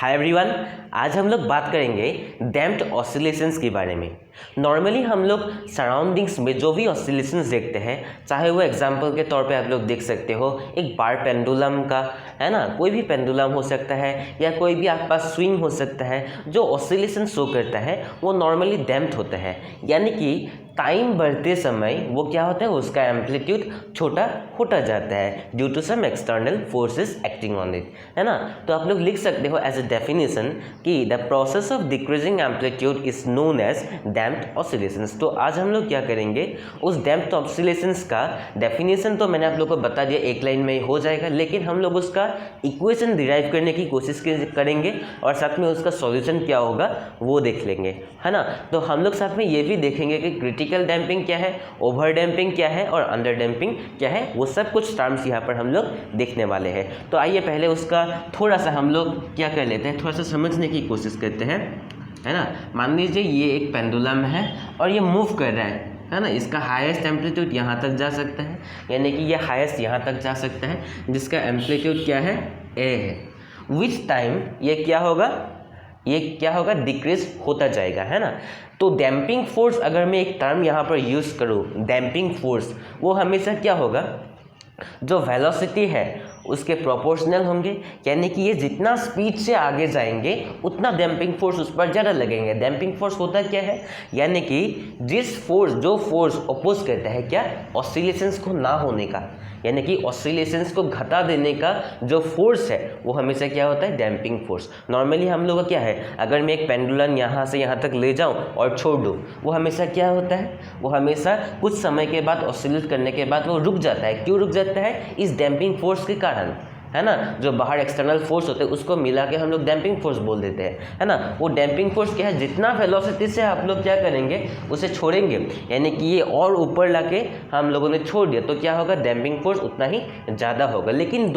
Hi everyone, आज हम लोग बात करेंगे डैम्प्ड ऑसिलेशंस के बारे में। नॉर्मली हम लोग सराउंडिंग्स में जो भी ऑसिलेशंस देखते हैं, चाहे वो एग्जांपल के तौर पे आप लोग देख सकते हो एक बार पेंडुलम का, है ना, कोई भी पेंडुलम हो सकता है या कोई भी आपके पास स्विंग हो सकता है। जो ऑसिलेशन शो करता है वो नॉर्मली डैम्प्ड होता है, यानी कि टाइम बढ़ते समय वो क्या होता है, उसका एम्पलीट्यूड छोटा होता जाता है due to some external forces acting on it, है ना। तो आप लोग लिख सकते हो एज ए डेफिनेशन कि the process of decreasing amplitude is known as damped oscillations. तो आज हम लोग क्या करेंगे, उस डैम्प्ड ऑसिलेशंस का डेफिनेशन तो मैंने आप लोग को बता दिया, एक लाइन में हो जाएगा, लेकिन हम लोग उसका इक्वेशन डिराइव करने की कोशिश करेंगे और साथ में उसका सॉल्यूशन क्या होगा वो देख लेंगे, है ना। तो हम लोग साथ में ये भी देखेंगे कि क्रिटिकल डैम्पिंग क्या है, ओवर डैम्पिंग क्या है और अंडर डैम्पिंग क्या है, वो सब कुछ टर्म्स यहाँ पर हम लोग देखने वाले हैं। तो आइए पहले उसका थोड़ा सा हम लोग क्या कर लेते हैं, थोड़ा सा समझने की कोशिश करते हैं, है ना। मान लीजिए ये एक पेंडुलम है और ये मूव कर रहा है ना। इसका हाईएस्ट एम्पलीट्यूड यहाँ तक जा सकता है, यानी कि ये हाईएस्ट यहाँ तक जा सकता है, जिसका एम्पलीट्यूड क्या है, ए है। विच टाइम ये क्या होगा, डिक्रीज होता जाएगा, है ना। तो डैम्पिंग फोर्स, अगर मैं एक टर्म यहाँ पर यूज़ करूँ, डैम्पिंग फोर्स, वो हमेशा क्या होगा, जो वेलोसिटी है उसके प्रोपोर्शनल होंगे, यानी कि ये जितना स्पीड से आगे जाएंगे उतना डैम्पिंग फोर्स उस पर ज़्यादा लगेंगे। डैम्पिंग फोर्स होता क्या है, यानी कि जो फोर्स अपोज करता है क्या, ऑसिलेशंस को ना होने का, यानी कि ऑसिलेशंस को घटा देने का जो फोर्स है वो हमेशा क्या होता है, डैम्पिंग फोर्स। नॉर्मली हम लोग का क्या है, अगर मैं एक पेंडुलम यहाँ से यहाँ तक ले जाऊँ और छोड़ दूँ, वो हमेशा क्या होता है, वो हमेशा कुछ समय के बाद ऑसिलेट करने के बाद वो रुक जाता है। क्यों रुक जाता है, इस डैम्पिंग फोर्स के कारण, है ना। जो बाहर एक्सटर्नल फोर्स होते हैं उसको मिला के हम लोग डैम्पिंग फोर्स बोल देते हैं, है ना। वो डैम्पिंग फोर्स क्या है, जितना वेलोसिटी से आप लोग क्या करेंगे, उसे छोड़ेंगे, यानी कि ये और ऊपर लाके हम लोगों ने छोड़ दिया, तो क्या होगा, डैम्पिंग फोर्स उतना ही ज़्यादा होगा। लेकिन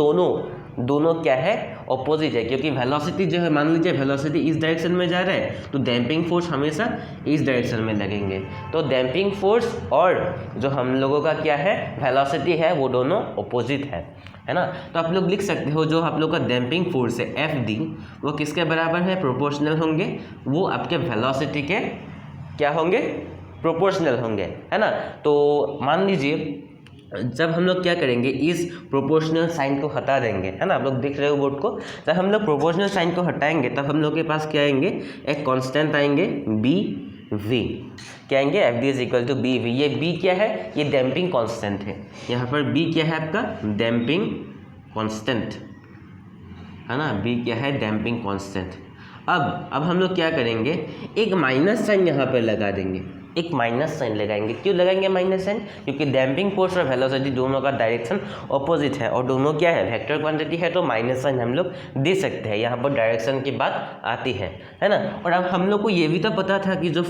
दोनों क्या है, ऑपोजिट है, क्योंकि वेलोसिटी जो है, मान लीजिए वेलोसिटी इस डायरेक्शन में जा रहा है तो डैम्पिंग फोर्स हमेशा इस डायरेक्शन में लगेंगे। तो डैम्पिंग फोर्स और जो हम लोगों का क्या है, वेलोसिटी है, वो दोनों ऑपोजिट है ना। तो आप लोग लिख सकते हो जो आप लोग का डैम्पिंग फोर्स है FD, वो किसके बराबर है, प्रोपोर्शनल होंगे, वो आपके वेलोसिटी के क्या होंगे, प्रोपोर्शनल होंगे, है ना। तो मान लीजिए जब हम लोग क्या करेंगे, इस प्रोपोर्शनल साइन को हटा देंगे, है ना, आप लोग देख रहे हो बोर्ड को, जब हम लोग प्रोपोर्शनल साइन को हटाएंगे तब हम लोग के पास क्या आएंगे, एक कांस्टेंट आएंगे BV, क्या आएंगे, FD is equal to BV। ये B क्या है, ये डैम्पिंग कांस्टेंट है, यहाँ पर B क्या है आपका, डैम्पिंग कांस्टेंट, है ना। B क्या है, डैम्पिंग कांस्टेंट। अब हम लोग क्या करेंगे, एक माइनस साइन यहाँ पर लगा देंगे, एक माइनस साइन लगाएंगे। क्यों लगाएंगे माइनस साइन, क्योंकि डैम्पिंग फोर्स और वेलोसिटी दोनों का डायरेक्शन ऑपोजिट है और दोनों क्या है, वेक्टर क्वांटिटी है, तो माइनस साइन हम लोग दे सकते हैं, यहाँ पर डायरेक्शन की बात आती है ना। और अब हम लोग को ये भी तो पता था कि जो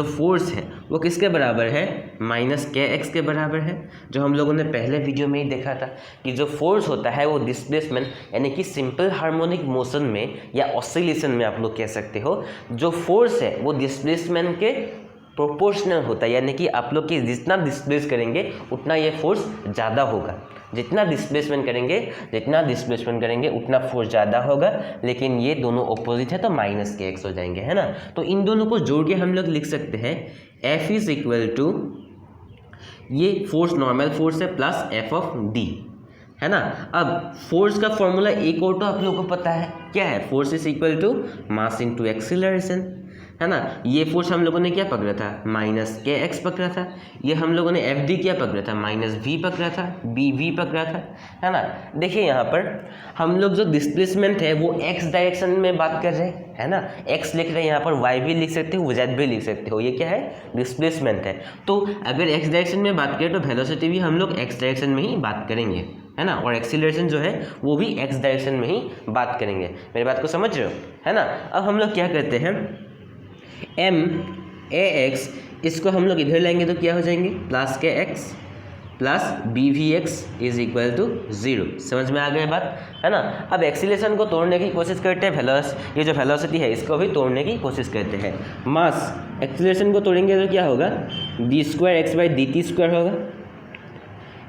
फोर्स है वो किसके बराबर है, -kx के बराबर है, जो हम लोगों ने पहले वीडियो में ही देखा था कि जो फोर्स होता है वो डिस्प्लेसमेंट, यानी कि सिंपल हार्मोनिक मोशन में या ऑसिलेशन में आप लोग कह सकते हो, जो फोर्स है वो डिस्प्लेसमेंट के प्रोपोर्शनल होता है, यानी कि आप लोग की जितना डिस्प्लेस करेंगे उतना ये फोर्स ज़्यादा होगा, जितना डिस्प्लेसमेंट करेंगे उतना फोर्स ज़्यादा होगा। लेकिन ये दोनों ऑपोजिट है तो -kx हो जाएंगे, है ना। तो इन दोनों को जोड़ के हम लोग लिख सकते हैं F इज इक्वल टू, ये फोर्स नॉर्मल फोर्स है, प्लस F(d), है ना। अब फोर्स का फॉर्मूला एक और तो आप लोगों को पता है, क्या है, force is equal to mass into acceleration, है ना। ये फोर्स हम लोगों ने क्या पकड़ा था, -kx पकड़ा था, ये हम लोगों ने FD क्या पकड़ा था, -v पकड़ा था, BV पकड़ा था, है ना। देखिए यहाँ पर हम लोग जो डिस्प्लेसमेंट है वो x डायरेक्शन में बात कर रहे हैं, है ना। x लिख रहे हैं, यहाँ पर y भी लिख सकते हो, z भी लिख सकते हो, ये क्या है, डिस्प्लेसमेंट है। तो अगर x डायरेक्शन में बात करें तो वेलोसिटी भी हम लोग x डायरेक्शन में ही बात करेंगे, है ना, और एक्सीलरेशन जो है वो भी x डायरेक्शन में ही बात करेंगे। मेरी बात को समझ रहे हो, है ना। अब हम लोग क्या करते हैं, MAX, इसको हम लोग इधर लाएंगे तो क्या हो जाएंगे, +kx plus BVX is equal to 0। समझ में आ गई बात, है ना। अब एक्सीलरेशन को तोड़ने की कोशिश करते हैं, ये जो वेलोसिटी है इसको भी तोड़ने की कोशिश करते हैं। मास एक्सीलरेशन को तोड़ेंगे तो क्या होगा, d2x/dt² होगा,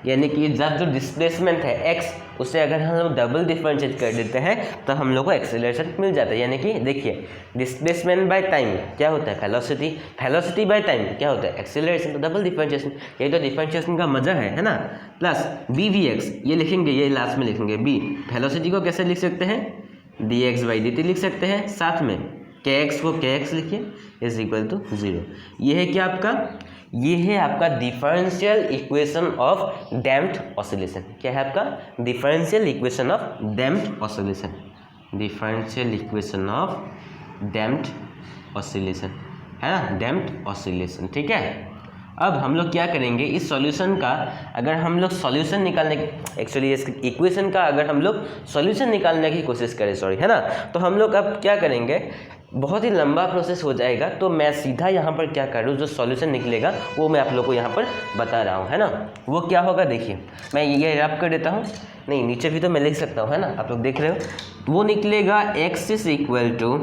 यानी कि जब जो डिस्प्लेसमेंट है x उसे अगर हम लोग डबल डिफरेंशिएट कर देते हैं तो हम लोग को एक्सेलरेशन मिल जाता है। यानी कि देखिए डिस्प्लेसमेंट बाय टाइम क्या होता है वेलोसिटी, वेलोसिटी बाय टाइम क्या होता है एक्सेलरेशन, तो डबल डिफरेंशिएशन, यही तो डिफरेंशिएशन का मजा है ना। प्लस बी वी एक्स ये लिखेंगे, ये लास्ट में लिखेंगे बी, वेलोसिटी को कैसे लिख सकते हैं D x by D T लिख सकते हैं, साथ में के एक्स को के एक्स लिखिए इज इक्वल टू 0। ये है क्या आपका, ये है आपका differential equation of damped oscillation. क्या है आपका differential equation of damped oscillation, differential equation of damped oscillation है ना, डैम्प्ड ऑसिलेशन। ठीक है, अब हम लोग क्या करेंगे इस सॉल्यूशन का, अगर हम लोग सॉल्यूशन निकालने एक्चुअली इस इक्वेशन का अगर हम लोग सॉल्यूशन निकालने की कोशिश करें सॉरी है ना, तो हम लोग अब क्या करेंगे, बहुत ही लंबा प्रोसेस हो जाएगा। तो मैं सीधा यहाँ पर क्या करूँ, जो सॉल्यूशन निकलेगा वो मैं आप लोग को यहाँ पर बता रहा हूँ है ना। वो क्या होगा देखिए, मैं ये रैप कर देता हूँ, नहीं नीचे भी तो मैं लिख सकता हूँ है ना, आप लोग देख रहे हो। वो निकलेगा एक्स इज इक्वल टू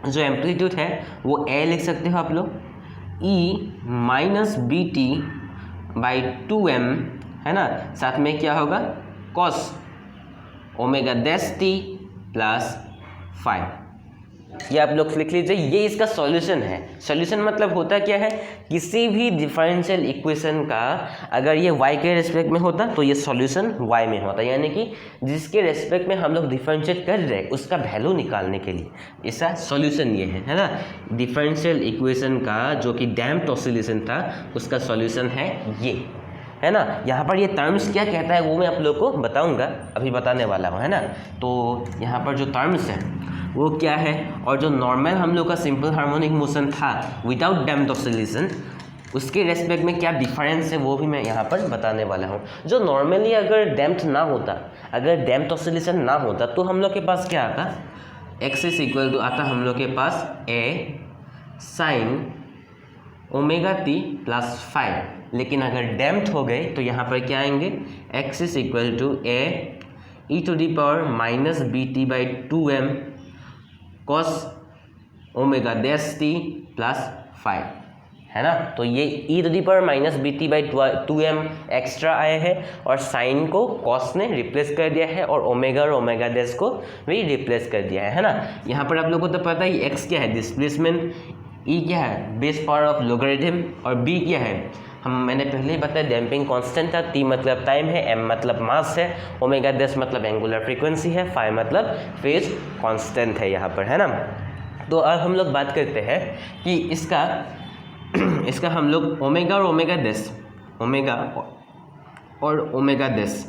जो एम्पलीट्यूड है वो ए लिख सकते हो आप लोग, e minus b t by 2m है ना, साथ में क्या होगा cos omega dash t plus 5। ये आप लोग लिख लीजिए, ये इसका सॉल्यूशन है। सॉल्यूशन मतलब होता क्या है, किसी भी डिफरेंशियल इक्वेशन का अगर ये y के रेस्पेक्ट में होता तो ये सॉल्यूशन y में होता, यानी कि जिसके रेस्पेक्ट में हम लोग डिफरेंशिएट कर रहे हैं उसका वैल्यू निकालने के लिए इसका सॉल्यूशन ये है ना। डिफरेंशियल इक्वेशन का जो कि डैम्प्ड ऑसिलेशन था उसका सॉल्यूशन है ये है ना। यहाँ पर ये टर्म्स क्या कहता है वो मैं आप लोग को बताऊँगा, अभी बताने वाला हूँ है ना। तो यहाँ पर जो टर्म्स हैं वो क्या है, और जो नॉर्मल हम लोग का सिंपल हार्मोनिक मोशन था विदाउट डैम्प्ड ऑसिलेशन उसके रेस्पेक्ट में क्या डिफरेंस है वो भी मैं यहाँ पर बताने वाला हूँ। जो नॉर्मली अगर डैम्प्ड ना होता, अगर डैम्प्ड ऑसिलेशन ना होता तो हम लोग के पास क्या आता, एक्स इज इक्वल टू आता हम लोग के पास ए साइन ओमेगा टी प्लस 5। लेकिन अगर डैम्प्ड हो गए तो यहाँ पर क्या आएंगे, x is equal to A e to the power minus b t by 2m cos omega dash t plus 5 है ना। तो ये e to the power minus b t by 2m extra आए हैं और साइन को कॉस ने replace कर दिया है और ओमेगा डैश को भी रिप्लेस कर दिया है ना। यहाँ पर आप लोगों को तो पता ही एक्स क्या है डिस्प्लेसमेंट, ई क्या है बेस पावर ऑफ लोगरिथम और बी क्या है मैंने पहले ही बताया डैम्पिंग कांस्टेंट था, टी मतलब टाइम है, एम मतलब मास है, ओमेगा डैश मतलब एंगुलर फ्रीक्वेंसी है, फाई मतलब फेज कांस्टेंट है यहाँ पर है ना। तो अब हम लोग बात करते हैं कि इसका हम लोग ओमेगा और ओमेगा डैश, ओमेगा और ओमेगा डैश,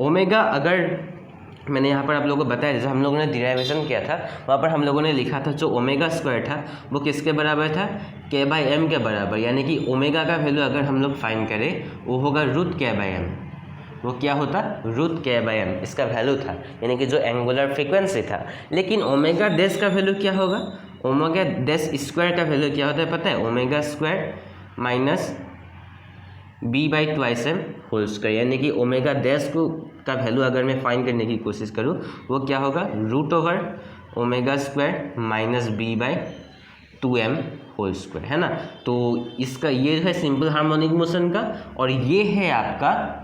ओमेगा अगर मैंने यहाँ पर आप लोगों को बताया जैसे हम लोगों ने डिराइवेशन किया था वहाँ पर हम लोगों ने लिखा था जो ओमेगा स्क्वायर था वो किसके बराबर था, के बाई एम के बराबर। यानी कि ओमेगा का वैल्यू अगर हम लोग फाइंड करें वो होगा रूट के बाई एम, वो क्या होता रूट के बाई एम इसका वैल्यू था, यानी कि जो एंगुलर फ्रीक्वेंसी था। लेकिन ओमेगा डैश का वैल्यू क्या होगा, ओमेगा डैश स्क्वायर का वैल्यू क्या होता है पता है, omega square minus B by twice M whole square. यानी कि ओमेगा डैश को का वैल्यू अगर मैं फाइंड करने की कोशिश करूँ वो क्या होगा root over omega square minus B by 2m whole square है ना। तो इसका ये है सिंपल हार्मोनिक मोशन का, और ये है आपका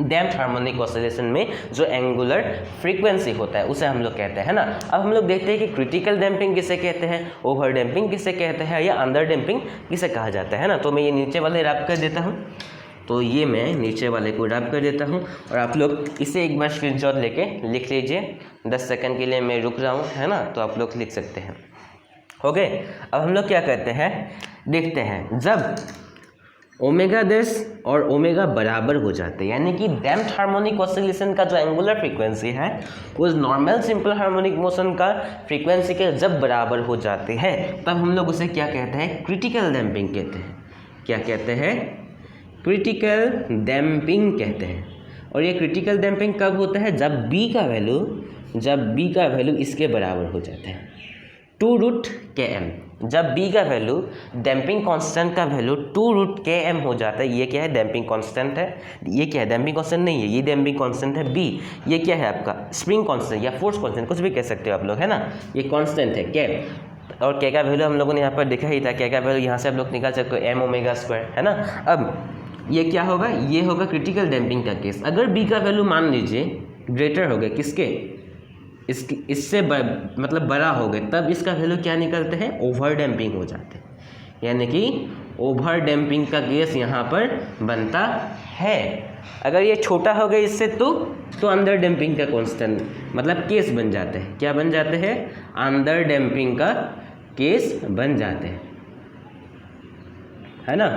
डैम्प्ड हार्मोनिक ऑसिलेशन में जो एंगुलर फ्रीक्वेंसी होता है उसे हम लोग कहते हैं ना। अब हम लोग देखते हैं कि क्रिटिकल डैम्पिंग किसे कहते हैं, ओवर डैम्पिंग किसे कहते हैं, या अंडर डैम्पिंग किसे कहा जाता है ना। तो मैं ये नीचे वाले रैप कर देता हूँ, तो ये मैं नीचे वाले को रैप कर देता हूँ और आप लोग इसे एक बार स्क्रीनशॉट लेके लिख लीजिए। 10 सेकंड के लिए मैं रुक रहा हूँ है ना, तो आप लोग लिख सकते हैं। ओके, अब हम लोग क्या करते हैं देखते हैं, जब ओमेगा डैश और ओमेगा बराबर हो जाते हैं यानी कि डैम्प्ड हार्मोनिक ऑसिलेशन का जो एंगुलर फ्रीक्वेंसी है वो नॉर्मल सिंपल हार्मोनिक मोशन का फ्रीक्वेंसी के जब बराबर हो जाते हैं तब हम लोग उसे क्या कहते हैं, क्रिटिकल डैम्पिंग कहते हैं। क्या कहते हैं, क्रिटिकल डैम्पिंग कहते हैं। और ये क्रिटिकल डैम्पिंग कब होता है, जब बी का वैल्यू इसके बराबर हो जाता है 2 रूट के एम। जब बी का वैल्यू डैम्पिंग कांस्टेंट का वैल्यू 2 रूट के एम हो जाता है, ये क्या है डैम्पिंग कांस्टेंट है, ये क्या है डैम्पिंग कांस्टेंट नहीं है, ये डैम्पिंग कांस्टेंट है बी। ये क्या है आपका स्प्रिंग कांस्टेंट या फोर्स कांस्टेंट कुछ भी कह सकते हो आप लोग है ना, ये कांस्टेंट है के। और के का वैल्यू हम लोगों ने यहाँ पर देखा ही था, के का वैल्यू यहाँ से आप लोग निकाल सकते हो एम ओमेगा स्क्वायर है ना। अब ये क्या होगा, ये होगा क्रिटिकल डैम्पिंग का केस। अगर बी का वैल्यू मान लीजिए ग्रेटर हो गए किसके, इससे मतलब बड़ा हो गए, तब इसका वैल्यू क्या निकलते हैं, ओवर डैम्पिंग हो जाते हैं। यानी कि ओवर डैम्पिंग का केस यहाँ पर बनता है। अगर ये छोटा हो गया इससे तो अंडर डैम्पिंग का कांस्टेंट मतलब केस बन जाते हैं। क्या बन जाते हैं, अंडर डैम्पिंग का केस बन जाते हैं, है ना।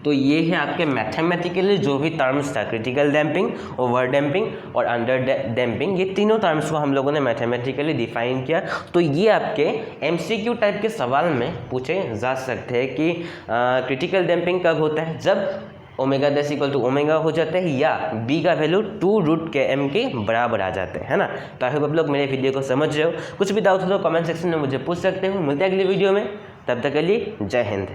तो ये है आपके मैथमेटिकली जो भी टर्म्स था, क्रिटिकल डैम्पिंग, ओवर डैम्पिंग और अंडर डैम्पिंग, ये तीनों टर्म्स को हम लोगों ने मैथमेटिकली डिफाइन किया। तो ये आपके एमसीक्यू टाइप के सवाल में पूछे जा सकते हैं कि क्रिटिकल डैम्पिंग कब होता है, जब omega dash equal to omega हो जाता है या बी का वैल्यू 2√km के बराबर आ जाते हैं, है ना। तो आई होप आप लोग मेरे वीडियो को समझ रहे हो। कुछ भी डाउट हो तो कमेंट सेक्शन में मुझे पूछ सकते हो। मिलते हैं अगली वीडियो में, तब तक के लिए जय हिंद।